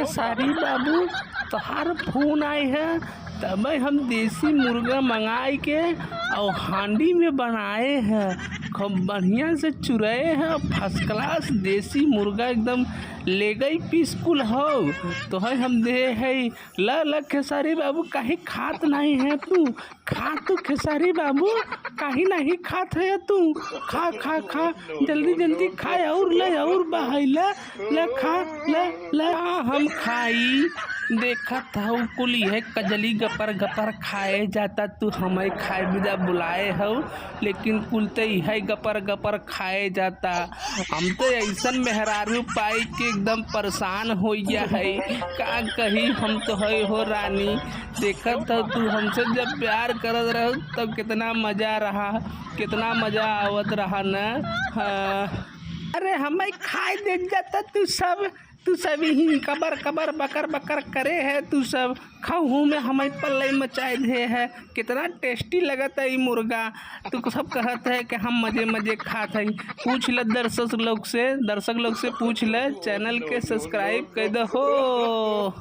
खेसारी बाबू तोहार फोन आए है तब हम देसी मुर्गा मंगाए के और हांडी में बनाए हैं, खूब बढ़िया से चुराए हैं। फर्स्ट क्लास देसी मुर्गा एकदम ले गई पीसफुल हो तो है हम दे है। ल खेसारी बाबू कहीं खात नहीं है तू, खा तू खेसारी बाबू कहीं नहीं खात है तू, खा खा खा जल्दी जल्दी खा और ले और बहाई ले खा ले हम खाई। देखा था कुल है कजली गपर गपर खाए जाता, तू हमें खाए बिदा बुलाए हो लेकिन कुलते है गपर गपर खाए जाता। हम तो ऐसा मेहरारू पाई के एकदम परेशान हो गया है, का कही हम तो है हो रानी। देखा था तू हमसे जब प्यार करत रहो तब कितना मजा रहा, कितना मजा आवत रहा न। हाँ अरे हमें खाए दे जाता, तू सब ही कबर कबर बकर बकर करे है, तू सब खाऊ में हमें पल्ले मचाए दे है। कितना टेस्टी लगता है ये मुर्गा, तू सब कहत है कि हम मजे मजे खाते हैं। पूछ ले दर्शक लोग से पूछ ले, चैनल के सब्सक्राइब कर दो हो।